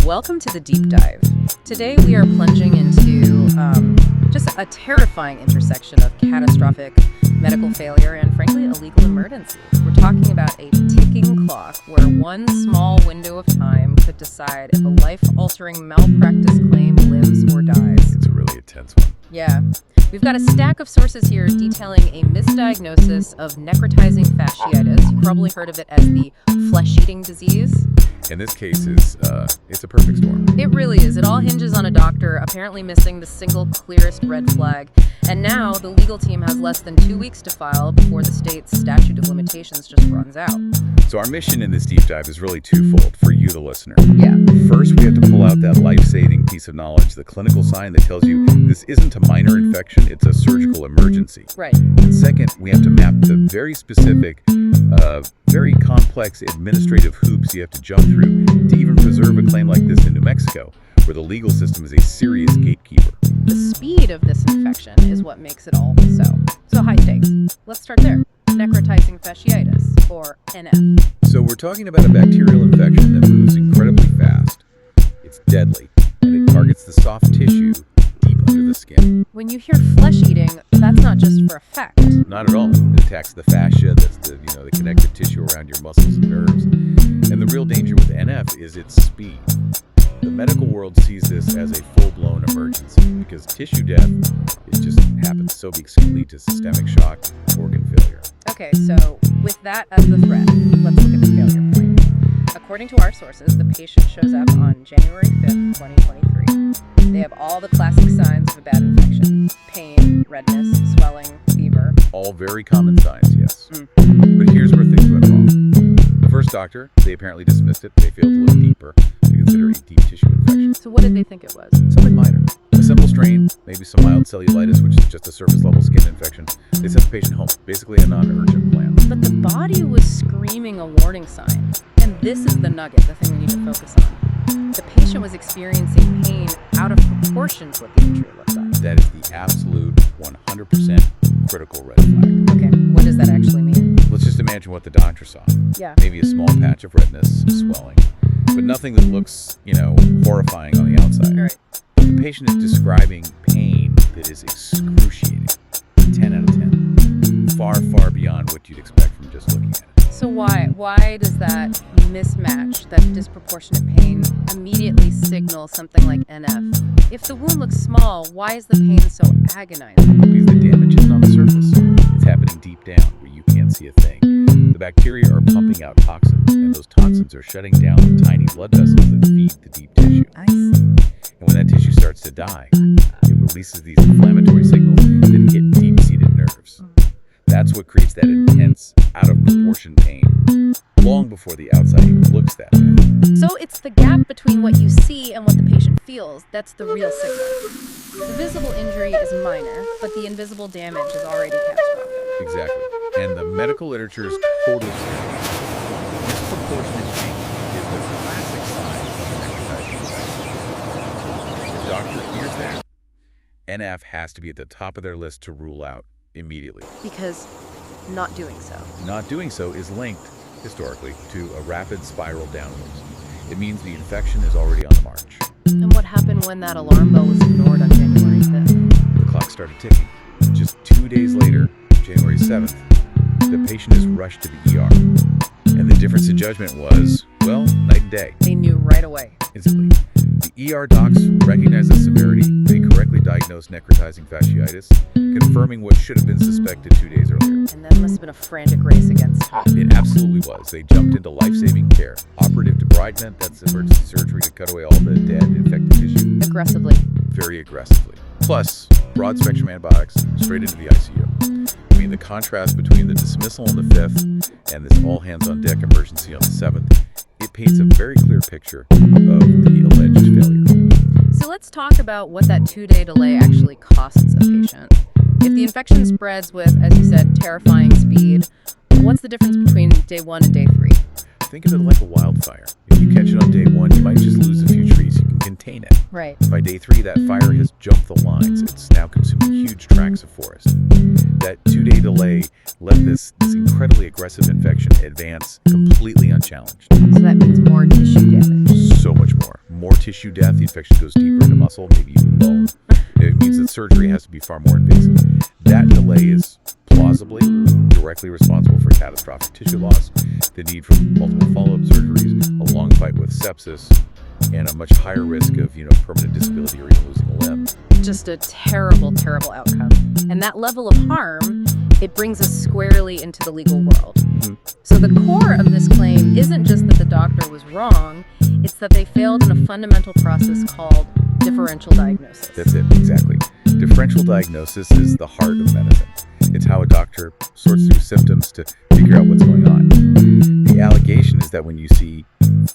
Welcome to the deep dive. Today we are plunging into just a terrifying intersection of catastrophic medical failure and, frankly, a legal emergency. We're talking about a ticking clock where one small window of time could decide if a life-altering malpractice claim lives or dies. It's a really intense one. Yeah. We've got a stack of sources here detailing a misdiagnosis of necrotizing fasciitis. You've probably heard of it as the flesh-eating disease. In this case, it's a perfect storm. It really is. It all hinges on a doctor apparently missing the single clearest red flag. And now the legal team has less than 2 weeks to file before the state's statute of limitations just runs out. So our mission in this deep dive is really twofold for you, the listener. Yeah. First, we have to pull out that life-saving piece of knowledge, the clinical sign that tells you this isn't a minor infection, it's a surgical emergency. Right. And second, we have to map the very specific, very complex administrative hoops you have to jump through to even preserve a claim like this in New Mexico, where the legal system is a serious gatekeeper. The speed of this infection is what makes it all so high stakes. Let's start there. Necrotizing fasciitis, or NF. So we're talking about a bacterial infection that moves incredibly fast. It's deadly, and it targets the soft tissue deep under the skin. When you hear flesh eating, that's not just for effect. Not at all. It attacks the fascia, that's the connective tissue around your muscles and nerves. And the real danger with NF is its speed. The medical world sees this as a full-blown emergency because tissue death happens so because it can lead to systemic shock, organ failure. Okay, so with that as the threat, let's look at the failure point. According to our sources, the patient shows up on January 5th, 2023. They have all the classic signs of a bad infection: pain, redness, swelling, fever. All very common signs, yes. But here's where things went wrong. The first doctor, they apparently dismissed it. They failed to look deeper to consider a deep tissue infection. So what did they think it was? Something minor. A simple strain, maybe some mild cellulitis, which is just a surface-level skin infection. They sent the patient home, basically a non-urgent plan. But the body was screaming a warning sign. And this is the nugget, the thing we need to focus on. The patient was experiencing pain out of proportion to what the injury looked like. That is the absolute 100% critical red flag. Okay, what does that actually mean? Let's just imagine what the doctor saw. Yeah. Maybe a small patch of redness, swelling, but nothing that looks, horrifying on the outside. Right. The patient is describing pain that is excruciating. 10 out of 10. Far, far beyond what you'd expect from just looking at it. So why does that mismatch, that disproportionate pain, immediately signal something like NF? If the wound looks small, why is the pain so agonizing? Because the damage isn't on the surface. It's happening deep down where you can't see a thing. The bacteria are pumping out toxins, and those toxins are shutting down the tiny blood vessels that feed the deep tissue. I see. And when that tissue starts to die, it releases these inflammatory signals that hit deep-seated nerves. That's what creates that intense, out-of-proportion pain, long before the outside even looks that bad. So it's the gap between what you see and what the patient feels that's the real signal. The visible injury is minor, but the invisible damage is already catastrophic. Exactly. And the medical literature is totally clear. Disproportionate pain is the classic sign of necrotizing infection. If the doctor hears that, NF has to be at the top of their list to rule out immediately. Because not doing so. Not doing so is linked, historically, to a rapid spiral downwards. It means the infection is already on the march. And what happened when that alarm bell was ignored on January 5th? The clock started ticking. Just 2 days later, January 7th, the patient is rushed to the ER. And the difference in judgment was, well, night and day. They knew right away. Instantly. The ER docs recognized the severity. They correctly diagnosed necrotizing fasciitis, confirming what should have been suspected 2 days earlier. And that must have been a frantic race against time. It absolutely was. They jumped into life-saving care. Operative debridement, that's emergency surgery to cut away all the dead, infected tissue. Aggressively. Very aggressively. Plus, broad-spectrum antibiotics, straight into the ICU. I mean, the contrast between the dismissal on the 5th and this all-hands-on-deck emergency on the 7th, it paints a very clear picture of the alleged failure. So let's talk about what that 2-day delay actually costs a patient. If the infection spreads with, as you said, terrifying speed, what's the difference between day 1 and day 3? Think of it like a wildfire. If you catch it on day 1, you might just lose a few trees. You can contain it. Right. By day 3, that fire has jumped the lines. It's now consuming huge tracts of forest. That 2-day delay let this incredibly aggressive infection advance completely unchallenged. So that means more tissue damage. So much more. more tissue death, the infection goes deeper into muscle, maybe even bone. It means that surgery has to be far more invasive. That delay is plausibly directly responsible for catastrophic tissue loss, the need for multiple follow-up surgeries, a long fight with sepsis, and a much higher risk of, permanent disability or even losing a limb. Just a terrible, terrible outcome. And that level of harm, it brings us squarely into the legal world. Mm-hmm. So the core of this claim isn't just that the doctor was wrong, it's that they failed in a fundamental process called differential diagnosis. That's it, exactly. Differential diagnosis is the heart of medicine. It's how a doctor sorts through symptoms to figure out what's going on. The allegation is that when you see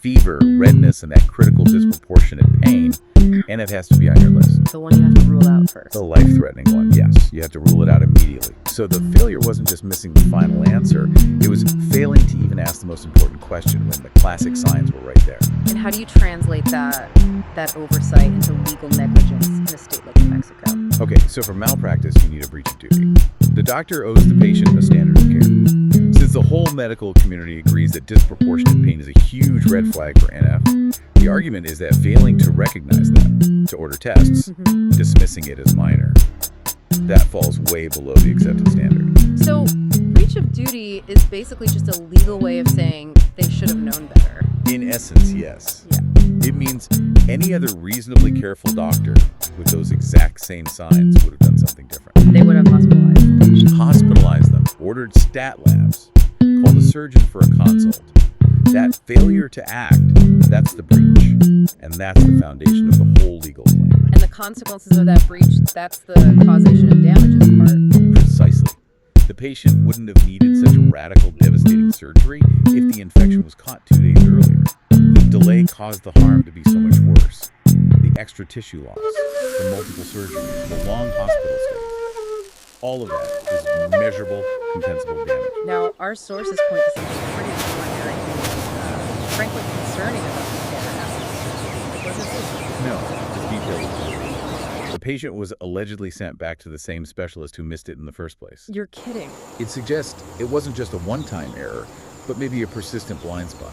fever, redness, and that critical disproportionate pain, NF has to be on your list. The one you have to rule out first. The life-threatening one, yes. You have to rule it out immediately. So the failure wasn't just missing the final answer. It was failing to even ask the most important question when the classic signs were right there. And how do you translate that oversight into legal negligence in a state like New Mexico? Okay, so for malpractice, you need a breach of duty. The doctor owes the patient a standard of care. Since the whole medical community agrees that disproportionate pain is a huge red flag for NF, the argument is that failing to recognize that, to order tests, dismissing it as minor, that falls way below the accepted standard. So, breach of duty is basically just a legal way of saying they should have known better. In essence, yes. Yeah. It means any other reasonably careful doctor with those exact same signs would have done something different. They would have hospitalized the patient. Hospitalized them, ordered stat labs, called a surgeon for a consult. That failure to act, that's the breach. And that's the foundation of the whole legal claim. And the consequences of that breach, that's the causation and damages part. Precisely. The patient wouldn't have needed such a radical, devastating surgery if the infection was caught 2 days earlier. The delay caused the harm to be so much worse. The extra tissue loss, the multiple surgeries, the long hospital stays. All of that is measurable, compensable damage. Now, our sources point to something pretty extraordinary and frankly concerning about the standard aspect. Was this? No, just detailed. The patient was allegedly sent back to the same specialist who missed it in the first place. You're kidding. It suggests it wasn't just a one-time error, but maybe a persistent blind spot.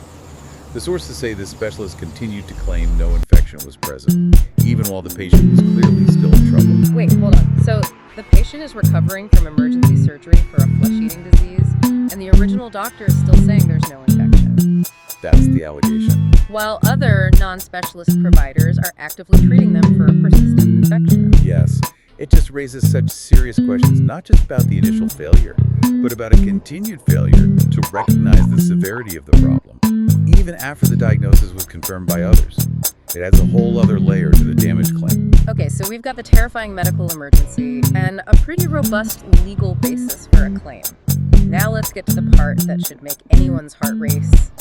The sources say this specialist continued to claim no infection was present, even while the patient was clearly still in trouble. Wait, hold on. So the patient is recovering from emergency surgery for a flesh-eating disease, and the original doctor is still saying there's no infection. That's the allegation. While other non-specialist providers are actively treating them for a persistent infection. Yes, it just raises such serious questions, not just about the initial failure, but about a continued failure to recognize the severity of the problem, even after the diagnosis was confirmed by others. It adds a whole other layer to the damage claim. Okay, so we've got the terrifying medical emergency and a pretty robust legal basis for a claim. Now let's get to the part that should make anyone's heart race,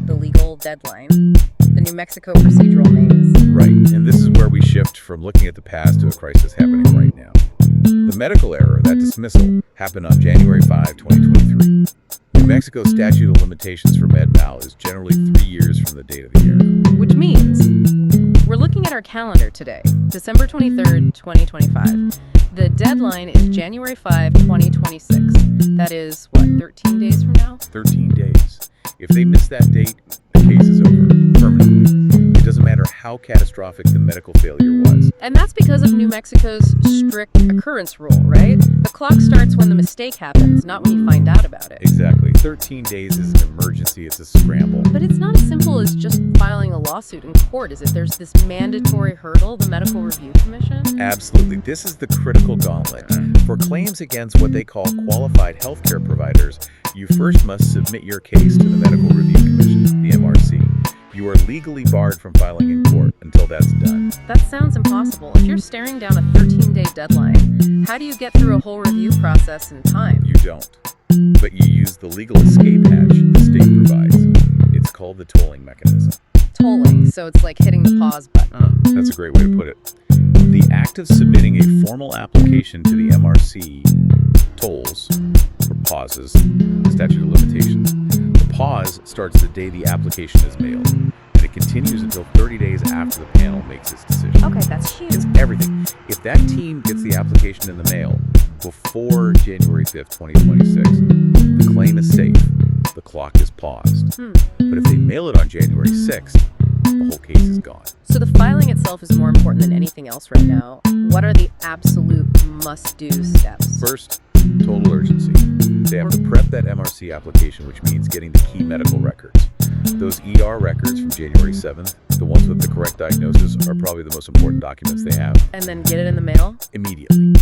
the legal deadline, the New Mexico procedural maze. Right, and this is where we shift from looking at the past to a crisis happening right now. The medical error, that dismissal, happened on January 5, 2023. New Mexico's statute of limitations for med mal is generally 3 years from the date of the error. Which means we're looking at our calendar today, December 23rd, 2025. The deadline is January 5, 2026. That is, 13 days from now? 13 days. If they miss that date, the case is over, permanently. It doesn't matter how catastrophic the medical failure was. And that's because of New Mexico's strict occurrence rule, right? The clock starts when the mistake happens, not when you find out about it. Exactly. 13 days is an emergency. It's a scramble. But it's not as simple as just filing a lawsuit in court, is it? There's this mandatory hurdle, the Medical Review Commission. Absolutely. This is the critical gauntlet. For claims against what they call qualified healthcare providers, you first must submit your case to the Medical Review Commission, the MRC. You are legally barred from filing in court until that's done. That sounds impossible. If you're staring down a 13-day deadline, how do you get through a whole review process in time? You don't. But you use the legal escape hatch the state provides. It's called the tolling mechanism. Tolling, so it's like hitting the pause button. That's a great way to put it. The act of submitting a formal application to the MRC tolls, or pauses, the statute of limitations. The pause starts the day the application is mailed, and it continues until 30 days after the panel makes its decision. Okay, that's huge. It's everything. If that team gets the application in the mail before January 5th, 2026, the claim is safe. The clock is paused. But if they mail it on January 6th, the whole case is gone. So the filing itself is more important than anything else right now. What are the absolute must-do steps? First, total urgency. They have to prep that MRC application, which means getting the key medical records. Those ER records from January 7th, the ones with the correct diagnosis, are probably the most important documents they have. And then get it in the mail? Immediately.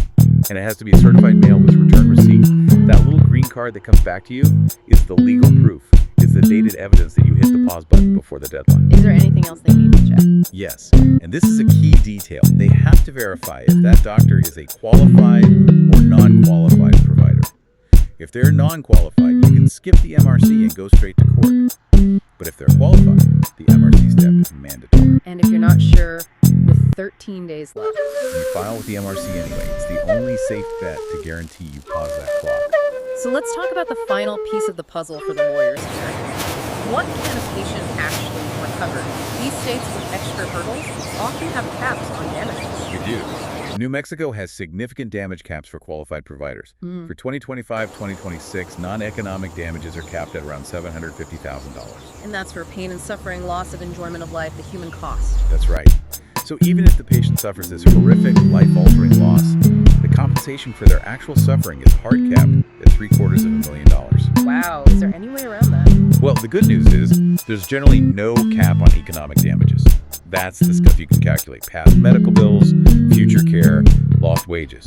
And it has to be a certified mail with return receipt. That little green card that comes back to you is the legal proof. It's the dated evidence that you hit the pause button before the deadline. Is there anything else they need to check? Yes, and this is a key detail. They have to verify if that doctor is a qualified or non-qualified provider. If they're non-qualified, you can skip the MRC and go straight to court. But if they're qualified, the MRC step is mandatory. And if you're not sure, with 13 days left, You file with the MRC anyway. It's the only safe bet to guarantee you pause that clock. So let's talk about the final piece of the puzzle for the lawyers here. What can a patient actually recover? These states with extra hurdles often have caps on damages. You do. New Mexico has significant damage caps for qualified providers. For 2025-2026, non-economic damages are capped at around $750,000. And that's for pain and suffering, loss of enjoyment of life, the human cost. That's right. So even if the patient suffers this horrific, life-altering loss, the compensation for their actual suffering is hard capped at $750,000. Wow, is there any way around that? Well, the good news is there's generally no cap on economic damages. That's the stuff you can calculate: past medical bills, future care, lost wages.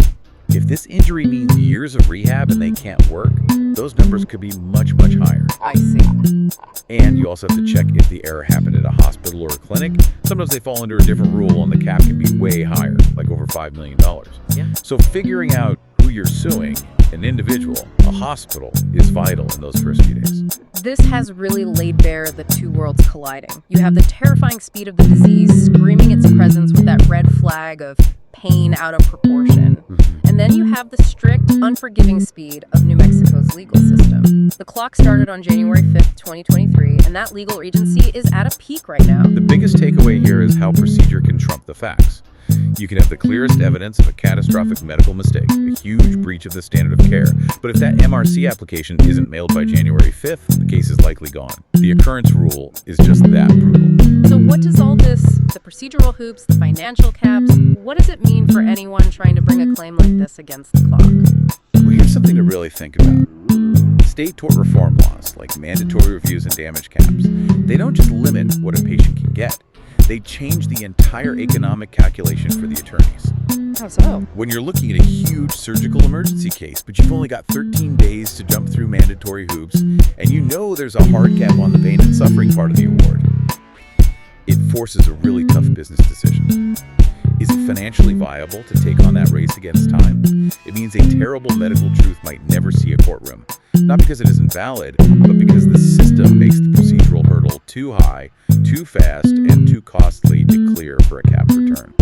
If this injury means years of rehab and they can't work, those numbers could be much, much higher. I see. And you also have to check if the error happened at a hospital or a clinic. Sometimes they fall under a different rule and the cap can be way higher, like over $5 million. Yeah. So figuring out who you're suing, an individual, a hospital, is vital in those first few days. This has really laid bare the two worlds colliding. You have the terrifying speed of the disease screaming its presence with that red flag of pain out of proportion. And then you have the strict, unforgiving speed of New Mexico's legal system. The clock started on January 5th, 2023, and that legal agency is at a peak right now. The biggest takeaway here is how procedure can trump the facts. You can have the clearest evidence of a catastrophic medical mistake, a huge breach of the standard of care. But if that MRC application isn't mailed by January 5th, the case is likely gone. The occurrence rule is just that brutal. So what does all this, the procedural hoops, the financial caps, what does it mean for anyone trying to bring a claim like this against the clock? Well, here's something to really think about. State tort reform laws, like mandatory reviews and damage caps, they don't just limit what a patient can get. They change the entire economic calculation for the attorneys. How so? When you're looking at a huge surgical emergency case, but you've only got 13 days to jump through mandatory hoops, and you know there's a hard cap on the pain and suffering part of the award, it forces a really tough business decision. Is it financially viable to take on that race against time? It means a terrible medical truth might never see a courtroom. Not because it isn't valid, but because the system makes the procedural hurdle too high, too fast, and too costly to clear for a capped return.